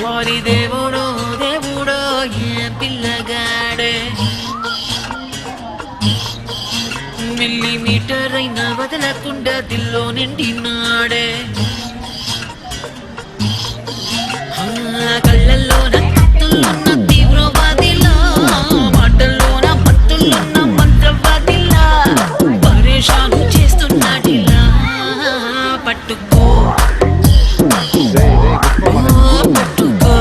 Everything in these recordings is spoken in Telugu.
వారి దేవుడో దేవుడో ఏ పిల్లగాడే మిల్లీమీటర్ అయినా వదలకుండా దిల్లో నిండినాడే కళ్ళల్లోన కత్తులున్న తీవ్రవాదిలా మాటల్లోన మత్తులున్న మంత్రవాదిలా పరేషాను చేస్తున్నాడిలా పట్టుకో పట్టుకో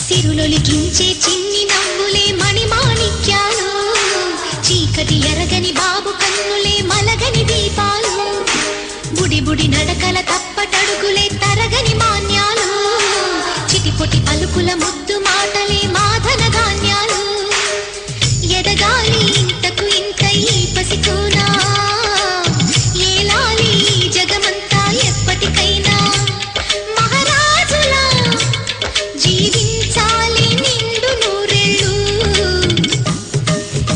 సిరులొలికించే చిన్ని నవ్వులే మణిమాణిక్యాలు చీకటి ఎరగని బాబు కన్నులే మలగని దీపాలు బుడి బుడి నడకల తప్పటడుగులే తరగని మాన్యాలు చిటిపొటి పలుకుల ముద్దు మాటలే మాధన ధాన్యాలు ఎదగాలి ఇంతకు ఇంత ఈ పసికోనా ఏలాలి జగమంతా ఎప్పటికైనా మహారాజులా జీవించాలి నిండు నూరెళ్ళు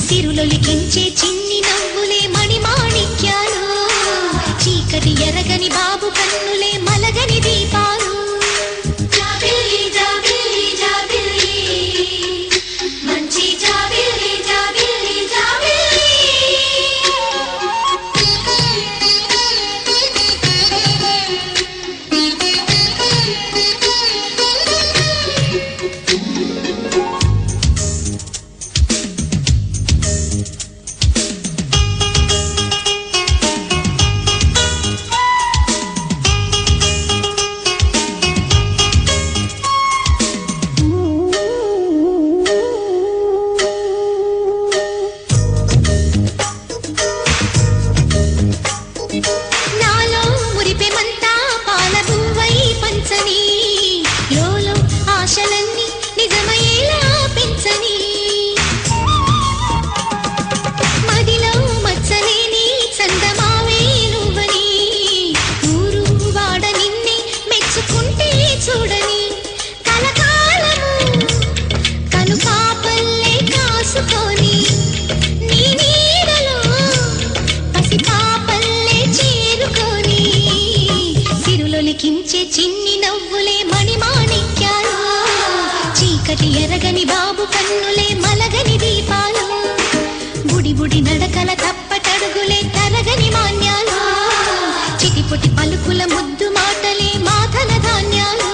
సిరులొలికించే చిన్ని నవ్వులే మణిమాణిక్యాలు చీకటి ఎరగని బాబు కన్నులే మలగని దీపాలు జాబిల్లి జాబిల్లి జాబిల్లి మంచి జాబిల్లి జాబిల్లి జాబిల్లి నాలో మురిపెమంతా పాలబువ్వై పంచని లోలో ఆశలన్నీ నిజమయ్యేలా పెంచని మదిలో మచ్చలేని చందమావే నువ్వని ఊరు వాడ నిన్నే మెచ్చుకుంటే చూడని కలకాలము కను పాపల్లే కాసుకొని నీ నీడలో పసి పాపల్లే చేరుకొని సిరులొలికించే చిన్ని నవ్వులే మణిమాణిక్యాలు చీకటి ఎరగని బాబు కన్నులే మలగని దీపాలు బుడి బుడి నడకల తప్పటడుగులే తరగని మాన్యాలు చిటిపొటి పలుకుల ముద్దు మాటలే మాధన ధాన్యాలు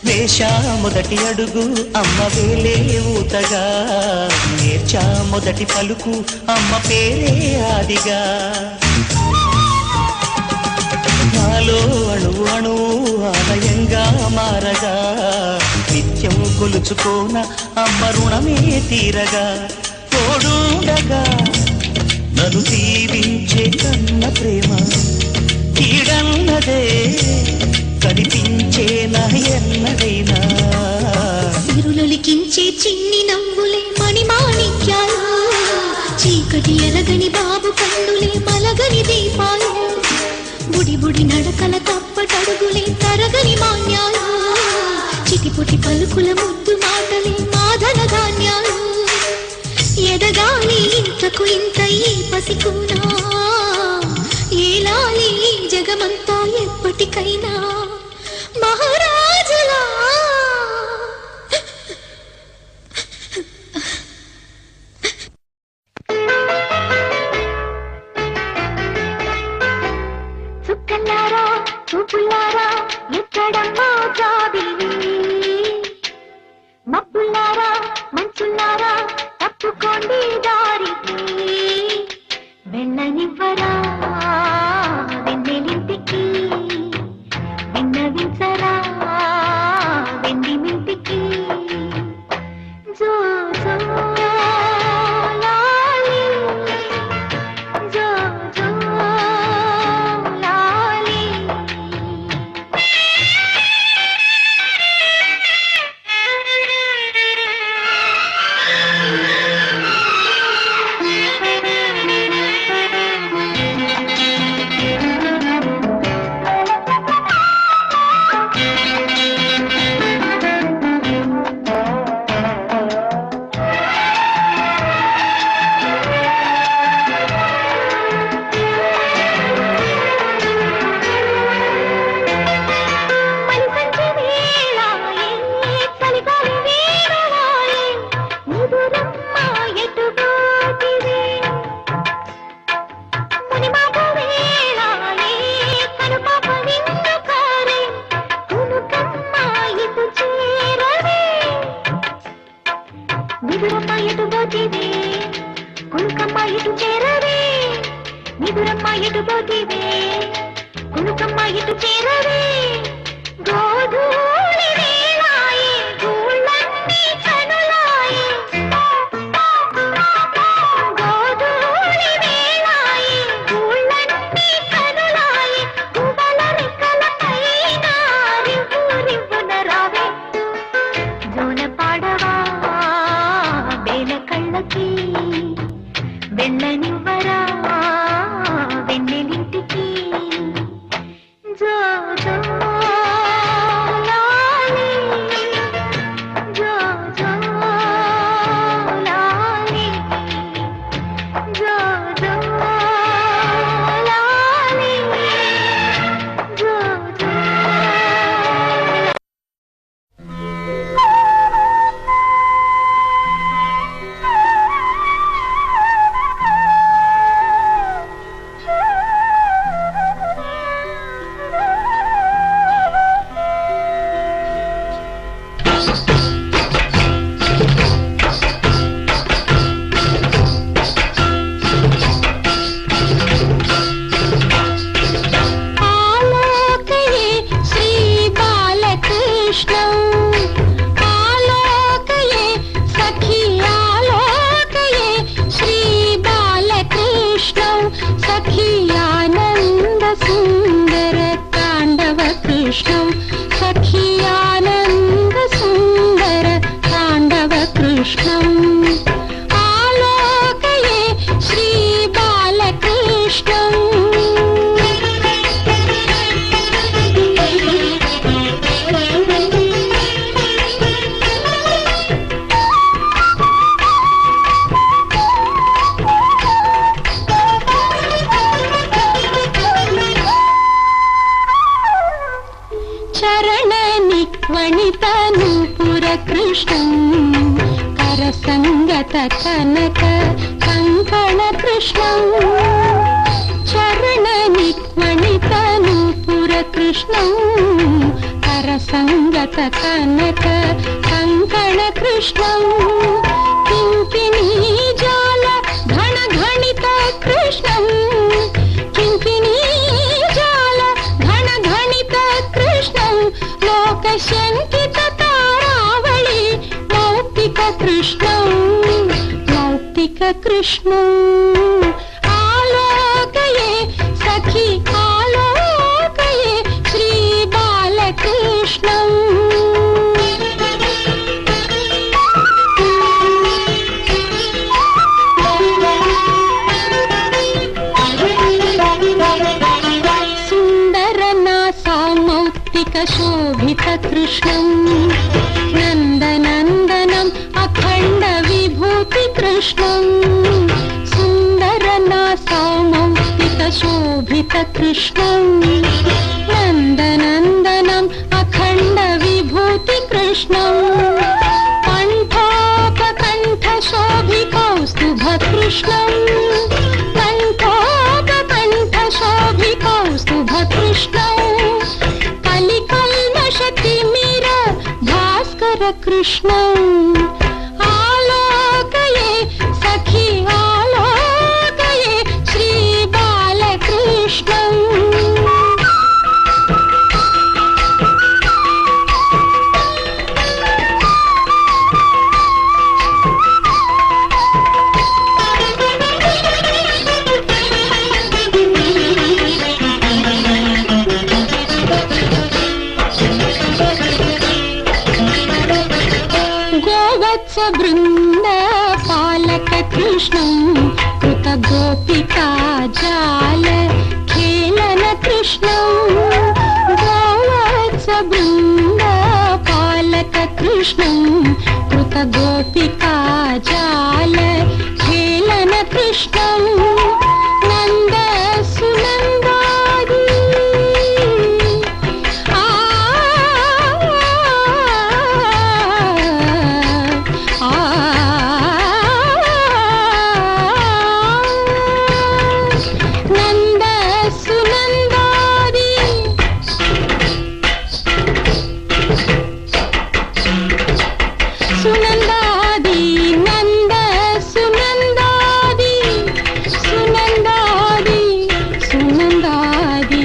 వేశా మొదటి అడుగు అమ్మ వేలే ఊతగా నేర్చా మొదటి పలుకు అమ్మ పేరే ఆదిగా కొలుచుకోన అమ్మ రుణమే తీరగా తోడుండగా నన్ను దీవించే కన్న ప్రేమ కీడన్నదే కనిపించే నా ఎన్నడైనా సిరులొలికించే చిన్ని నవ్వులే మణిమాణిక్యాలు చీకటి ఎరగని బాబు కన్నులే మలగని దీపాలు బుడి బుడి నడకల తప్పటడుగులే తరగని మాన్యాలు చిటిపుటి పలుకుల ముద్దు మాటలే మాధన ధాన్యాలు ఎదగాలి ఇంతకు ఇంత ఈ పసికునా ఏలాలి జగమంతా ఎప్పటికైనా మహారాజులా చుక్కలారా చూపులారా ఎక్కడమ్మా జాబిలి మబ్బులారా మంచులారా తప్పుకోండి దారికి వెళ్ళనివ్వరా వెన్నెలింటికి విన్నవించరా వెండి మింటికి జో జో లాలి జో జో లాలి కనక కంకణ కృష్ణం చరణ నిక్మణితను పుర కృష్ణం కరసంగత కనక కంకణ కృష్ణం కింకిణీ జాల ఘన ఘణిత కృష్ణం కింకిణీ జాల ఘన ఘణిత కృష్ణం లోక శంకిత తారావళి కార్తీక కృష్ణం ఆలోకయే సఖి ఆలోకయే శ్రీ బాలకృష్ణం సుందరనాసామౌక్తిక శోభిత కృష్ణం నందనందనం అఖండ విభూతి కృష్ణం సుందరనాసామౌక్తిక శోభిత కృష్ణం నందనందనం అఖండ విభూతి కృష్ణం కంఠోపకంఠ శోభి కౌస్తుభ కృష్ణం కంఠోపకంఠ శోభి కౌస్తుభ కృష్ణం కలికల్మషతిమిర భాస్కర కృష్ణం ఆలోకయే సఖి ఆలోకయే శ్రీ బాలకృష్ణం గోవత్స బృంద పాలక కృష్ణం కృత గోపికా జాల ఖేళన కృష్ణం గోవత్స బృంద పాలక కృష్ణం కృత గోపికా జాల ఖేళన కృష్ణం నంద సునందాది నంద సునందాది సునందాది నంద సునందాది సునందాది సునందాది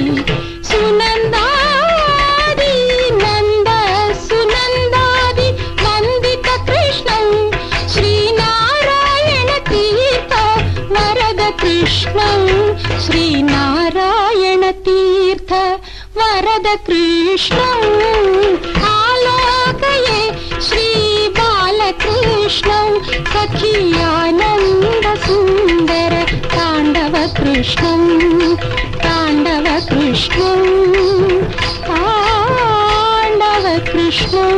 సునందాది నంద సునందాది వందిత కృష్ణం శ్రీనారాయణ తీర్థ వరద కృష్ణం శ్రీనారాయణ తీర్థ వరద కృష్ణం ఆలోకయే శ్రీ బాలకృష్ణం సఖీ ఆనంద సుందర తాండవ కృష్ణం తాండవ కృష్ణం తాండవ కృష్ణం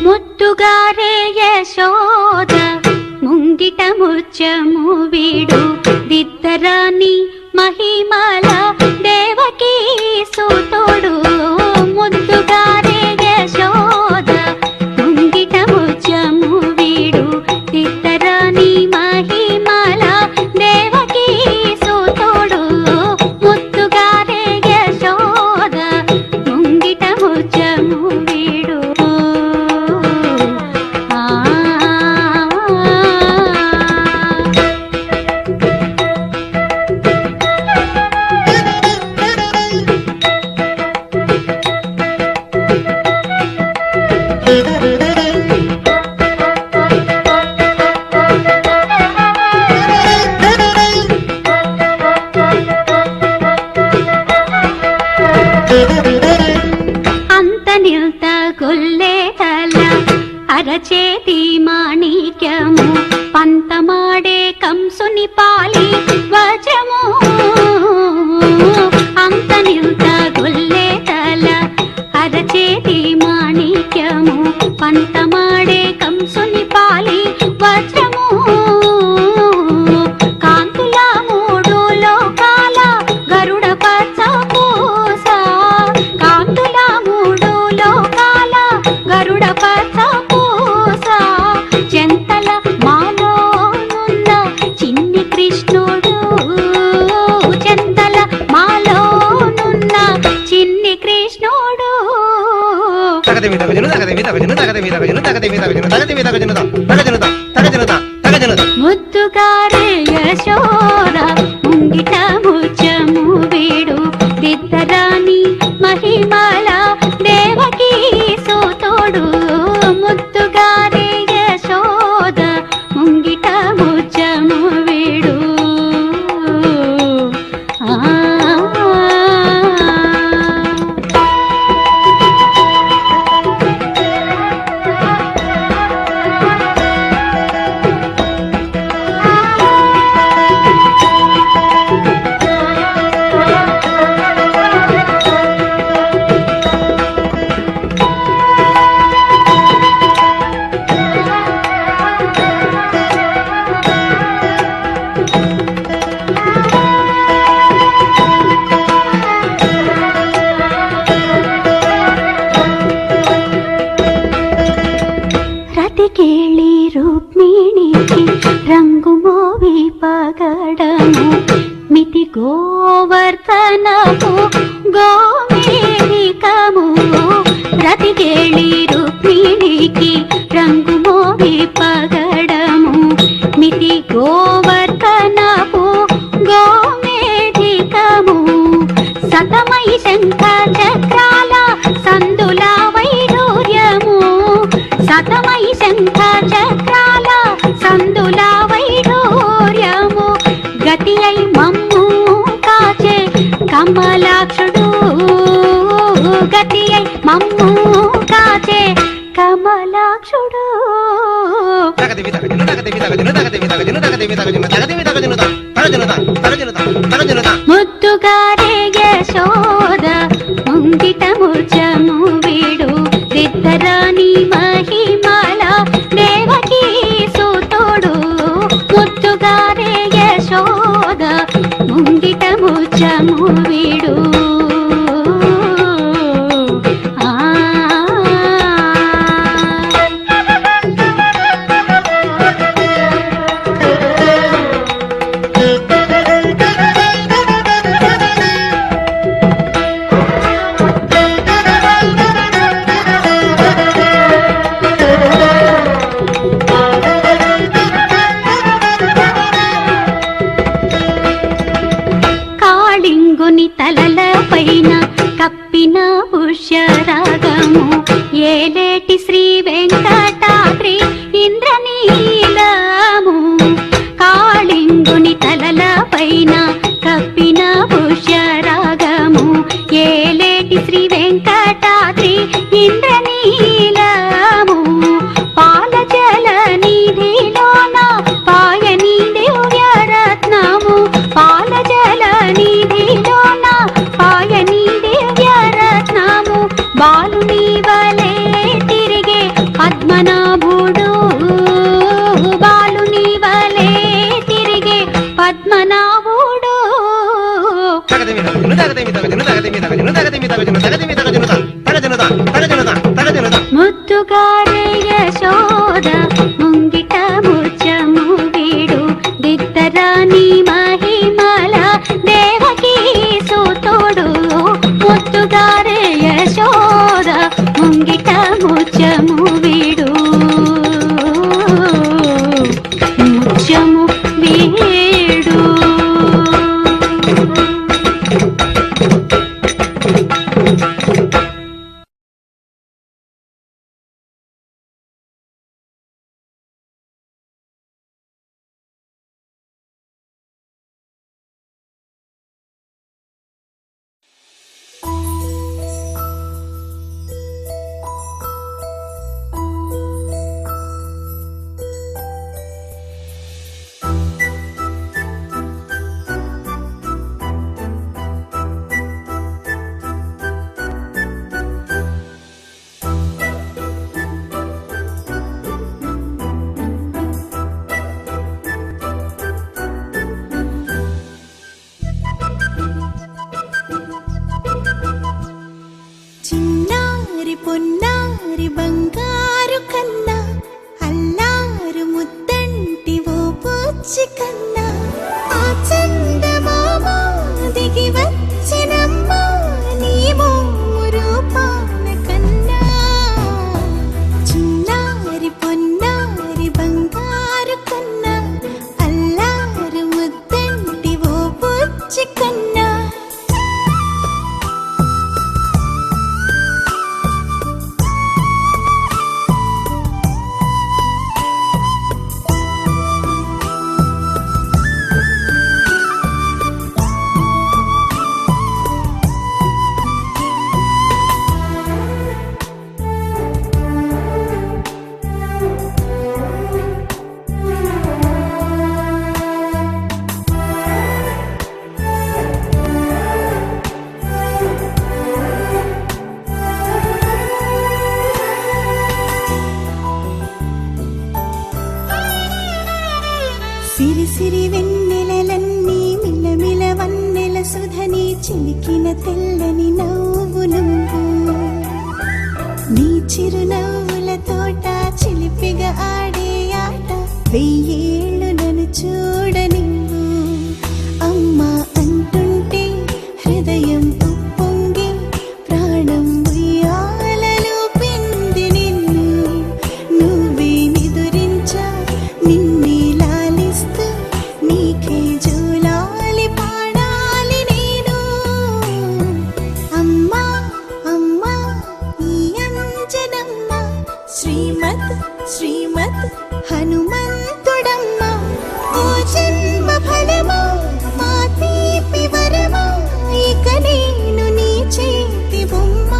ముద్దుగారే యశోద ముంగిట ముత్యము వీడు దిద్దరాని మహిమల దేవకీ సుతుడు ముద్దుగారే యశోద ముంగిట ముత్యము వీడు దిద్దరాని మహిమల దేవకీ సుతుడు ముద్దుగారే యశోద ముంగిట ముత్యము వీడు అంత నిల్త గొల్లేతల అరచేతి మాణిక్యము పంతమాడే కంసుని పాలి వజ్రము అంత నిల్త గొల్లేతల అరచేతి మాణిక్యము పంతమాడే కంసుని పాలి వజ్రము కాంతుల మూడు లోకాల గరుడ పచ్చ పూస కాంతుల మూడు లోకాల గరుడ పచ్చ పూస చెంతల మాలోనున్న చిన్ని కృష్ణుడు చెంతల మాలోనున్న చిన్ని కృష్ణుడు ముద్దుగారే యశోద ముంగిట ముత్యము వీడు దిద్ద మహిమల దేవకీ సూతుడు ముద్దుగారే యశోద ముంగిట ముచ్చము వీడు కేళి రుక్మిణికి రంగు మోవి పగడము మితి గోవర్ధనము గోమేధికము రతి కేళి రుక్మిణికి రంగు మోవి పగడము మితి గోవర్ధనము గోమేధికము సతమై శంఖ చక్రాల సందుల వైడూర్యము సతమై శంఖ చక్రాల సందుల వైడూర్యము గతి అయి మమ్ము కాచే కమలాక్షుడు గతి అయి మమ్ము కాచే కమలాక్షుడు ముద్దుగారే యశోద ముంగిట ముచ్చము వీడు సిద్ధరాణి మహిమల దేవకీ సూతుడు ముద్దుగారే యశోద ముంగిట ముచ్చము వీడు తలల పైన కప్పిన పుష్యరాగము ఏలేటి శ్రీ వెంకటాద్రి ఇంద్రనీలము కాళింగుని తలల పైన కప్పిన పుష్యరాగము ఏలేటి శ్రీ వెంకటాద్రి ఇంద్రనీలము పాల జల నిధిలోన పాయని దివ్యరత్నము పాల జల నిధిలోన పాయని దివ్యరత్నము బాలుని వలే తిరిగే పద్మనాభుడు బాలుని వలే తిరిగే పద్మనాభుడు ముద్దుగారే యశోద ముంగిట ముచ్చము వీడు దిద్దరాణి మహిమల దేవకీ సూతుడు ముద్దుగారే యశోద ముంగిట ముచ్చము వీడు ముచ్చము వీడు చిలికిన తెల్లని నవ్వు నువ్వు నీ చిరునవ్వుల తోట చిలిపిగా ఆడే ఆట వెయ్యేళ్ళు నన్ను చూడనివ్వు అమ్మా అంటుంటే హృదయం ఉప్పొంగి ప్రాణం ఉయ్యాలలో పిండి నిన్ను నువ్వే నిదురించా నిన్నే లాలిస్తూ నీకే జోలాలి పాడాలి నేను అమ్మా అమ్మా ఈ అంజనమ్మ శ్రీమత్ శ్రీమత్ హనుమంతుడమ్మ ఓ జన్మ ఫలమా మా తీపి వరమా ఇక నేను నీ చేతి బొమ్మ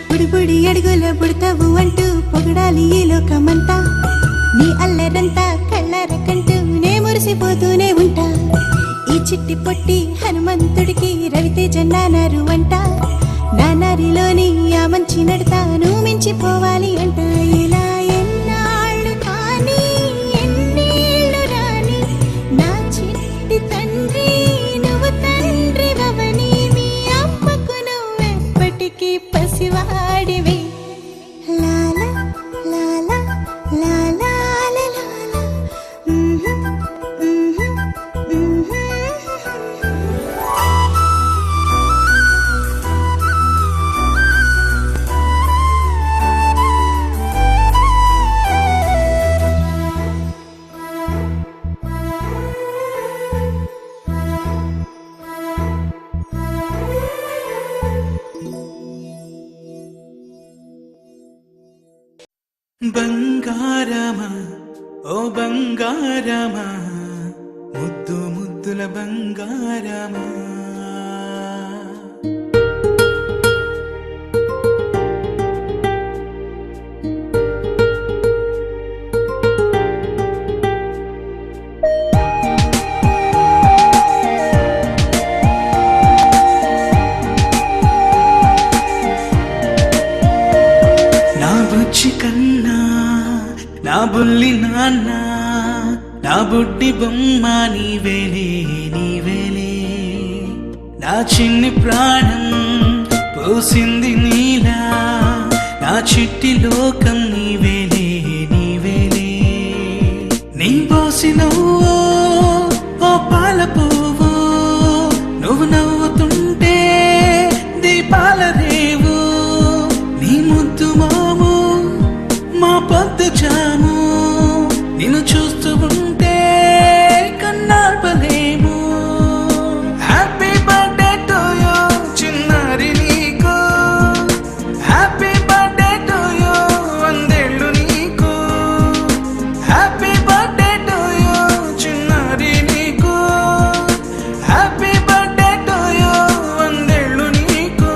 బుడిబుడి అడుగుల బుడతావు అంటూ పొగడాలి ఈ లోకమంతా నీ అల్లరంతా కళ్ళరకంటూ నే మురిసిపోతూనే ఉంటా ఈ చిట్టి పొట్టి హనుమంతుడికి రవితేజ నానారు అంట నానారిలోని ఆ మంచి నడతా నువ్వు మించిపోవాలి అంట ఇలా ఎన్నాళ్ళు కానీ ఎన్నేళ్ళు రాని నా చిట్టి తండ్రి నువ్వు తండ్రి వవని మీ అమ్మకు నువ్వెప్పటికీ పసివాడివి లాలా లాలా లాలా లాలా బంగారమా ఓ బంగారమా ముద్దు ముద్దుల బంగారమా నా బుచ్చి కన్నా నా బుల్లి నాన్న నా బుడ్డి బొమ్మ నీవేలే నీవేలే నా చిన్ని ప్రాణం పోసింది నీలా నా చిట్టి లోకం నీవేలే నీవేలే నీ పోసినవో ఓ పాల పువ్వు నువ్వు నవ్వుతుంటే దీపాల రేవు నీ ముద్దు మాము మా పొద్దు జాము నిన్ను చూస్తూ ఉంటే కన్నార్పలేము హ్యాపీ బర్త్డే టు యూ చిన్నారి నీకు హ్యాపీ బర్త్డే టు యూ వందేళ్ళు నీకు హ్యాపీ బర్త్డే టు యూ చిన్నారి నీకు హ్యాపీ బర్త్డే టు యూ వందేళ్ళు నీకు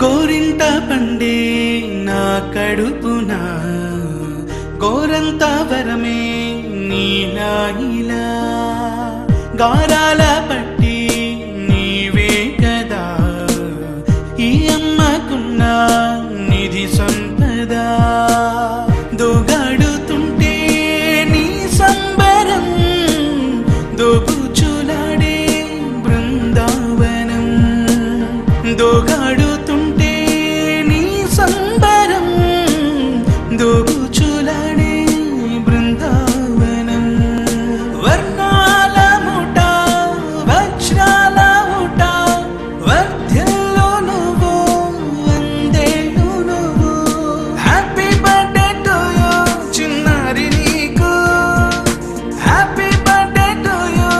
గోరింట పండే నా కడుపున గోరంత వరమే నీలా ఇలా గారాల పట్టి నీవే కదా ఈ అమ్మకున్న నిధి సంపద దోగాడుతుంటే నీ సంబరం దోబుచులాడే బృందావనం దోగాడుతుంటే నీ సంబరం దోబుచులాడే బృందావనం వర్ణాల ముఠ వజ్రాల ముఠ వర్ధ్యంలో నువ్వు వందేళ్ళు నువ్వు హ్యాపీ బర్త్డే టు యూ చిన్నారి నీకు హ్యాపీ బర్త్డే టు యూ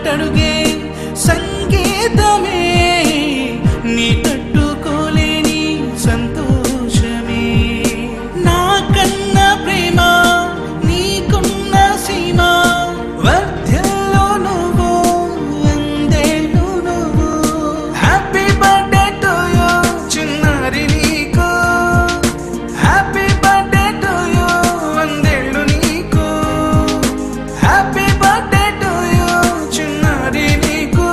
మొదటడుగే సంగీతమే నీ తట్టుకోలేని సంతోషమే నా కన్న ప్రేమ నీకున్న సీమ వర్ధ్యంలో నువ్వు వందేళ్ళు నువ్వు హ్యాపీ బర్త్డే టు యూ చిన్నారి నీకు హ్యాపీ బర్త్డే టు యూ వందేళ్ళు నీకు హ్యాపీ బర్త్డే టు యూ చిన్నారి నీకు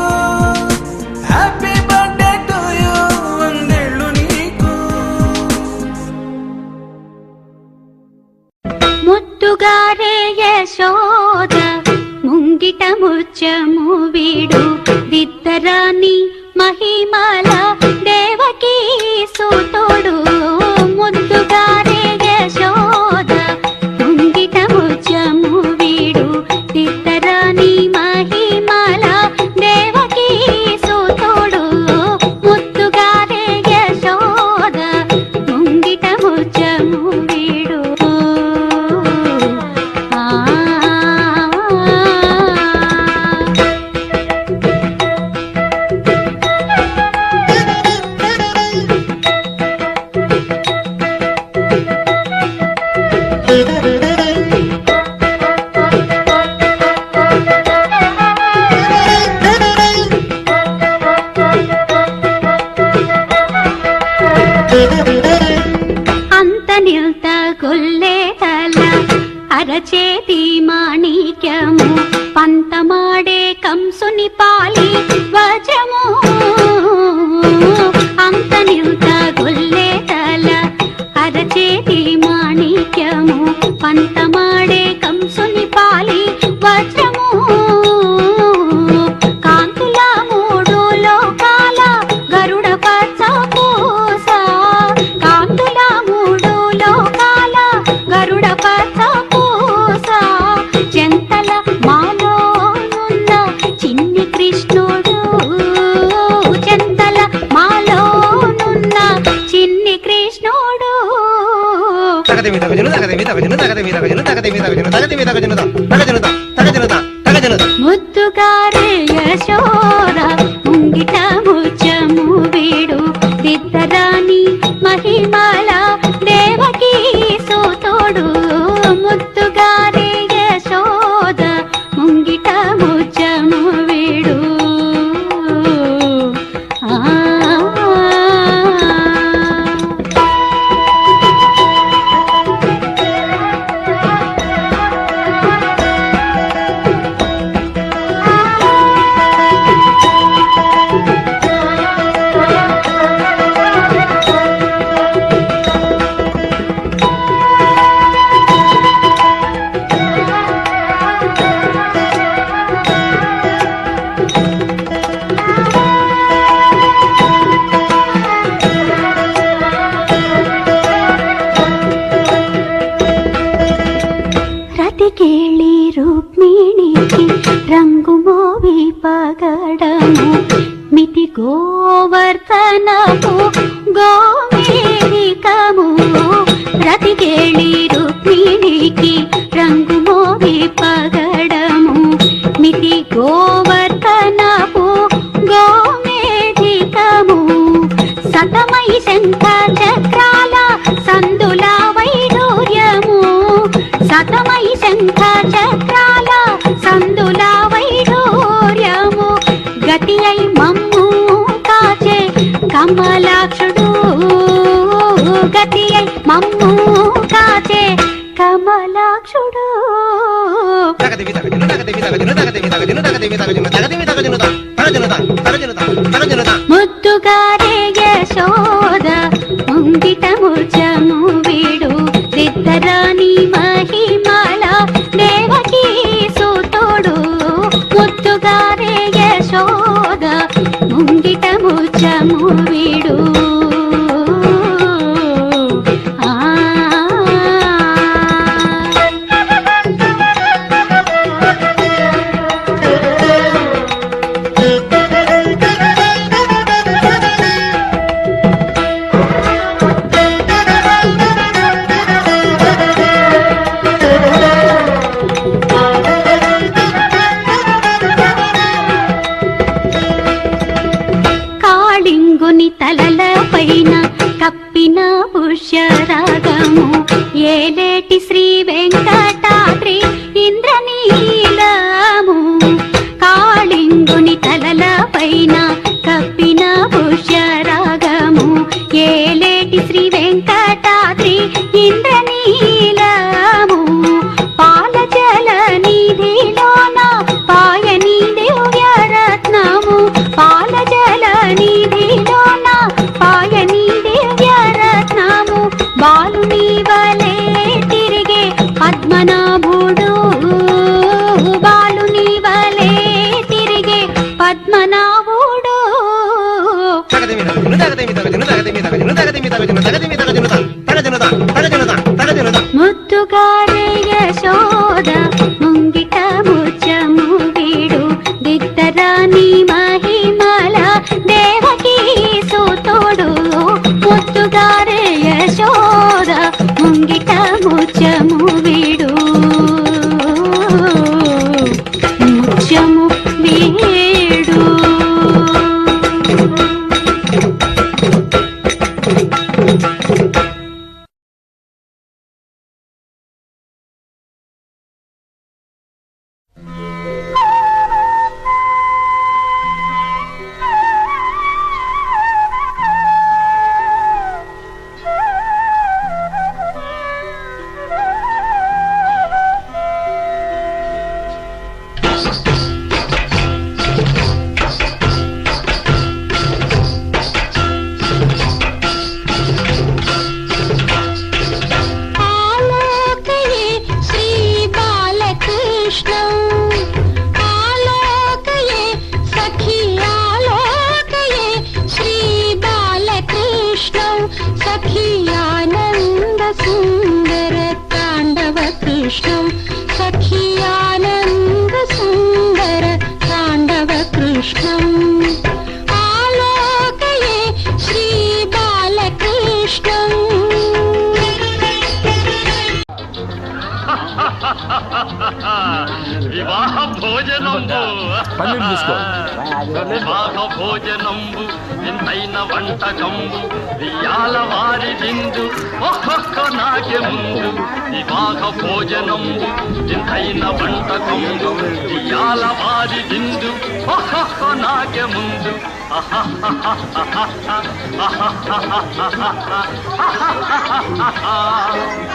హ్యాపీ బర్త్డే టు యూ వందేళ్ళు నీకు ముద్దుగారే యశోద ముంగిట ముత్యము వీడు విద్దరాని మహిమల దేవకీ సూతుడు ముద్దుగారే యశోద ముంగిట ముత్యము వీడు విద్దరాని మహిమల దేవకీ సూతుడు ముద్దుగారే యశోద ముంగిట ముత్యము వీడు అంత నిల్త గొల్లేతల అరచేతి మాణిక్యము పంతమాడే కంసుని పాలి వజ్రము అంత నిల్త గొల్లేతల అరచేతి మాణిక్యము పంతమాడే కంసుని పాలి వజ్రము కాంతుల మూడు లోకాల గరుడ పచ్చ పూస కాంతుల మూడు లోకాల గరుడ పచ్చ పూస జంతల మాలోనున్న చిన్ని కృష్ణుడు జంతల మాలోనున్న చిన్ని కృష్ణుడు ముద్దుగారే యశోద ముంగిట ముత్యము వీడు విద్దరాని మహిమల దేవకీ సూతుడు ముద్దుగారే యశోద ముంగిట ముత్యము వీడు రతికేళి రుక్మిణికి రంగు మోవి పగడము మితి గోవర్ధనపు గోమేధికము రతికేళి రుక్మిణికి రంగు మోవి పగడము మితి గోవర్ధనపు గోమేధికము సతమై శంఖ చక్రాల సందుల వైడూర్యము సతమై శంఖ చక్రాల సందుల వైడూర్యము గతి అయి మమ్ము కాచే కమలాక్షుడు గతి అయి మమ్ము కాచే కమలాక్షుడు ముద్దుగారే యశోద ముంగిట ముత్యము వీడు విద్దరాని మహిమల దేవకీ సూతుడు ముద్దుగారే యశోద ముంగిట ముత్యము వీడు సోతోడము ఏలేటి శ్రీ వెంకటాద్రి ఇంద్రనీలము కాళింగుని తలల పైన కప్పిన పుష్యరాగము ఏలేటి శ్రీ వెంకటాద్రి ఇంద్రనీలము పాలజల నిధిలోన పాయని దివ్యరత్నము పాలజల నిధిలోన పాయని దివ్యరత్నము బాలుని వలే తిరిగే పద్మనాభుడు బాలుని వలే తిరిగే పద్మనాభుడు ముద్దుగారే యశోద ముంగిట ముచ్చము వీడు దిద్దరాని మహిమల దేవకీ సోతోడు ముద్దుగారే యశోద ముంగిట ముచ్చము వీడు ముచ్చము వీడు ఆలోకయే శ్రీ బాలకృష్ణం ఆలోకయే సఖీ ఆలోకయే శ్రీ బాలకృష్ణం సఖీ ఆనంద సుందర తాండవ కృష్ణం సఖీ ఆనంద సుందర తాండవ కృష్ణం ఆలోకయే శ్రీ బాలకృష్ణం వివాహ భోజనంబు పన్నీరు తీసుకో. వివాహ భోజనంబు ఎంతైన వంటకంబు వియాల వారి విందు ఒక్కొక్క నాకే ముందు వివాహ భోజనంబు ఎంతైన వంటకంబు వియాల వారి విందు ఒక్కొక్క నాకే ముందు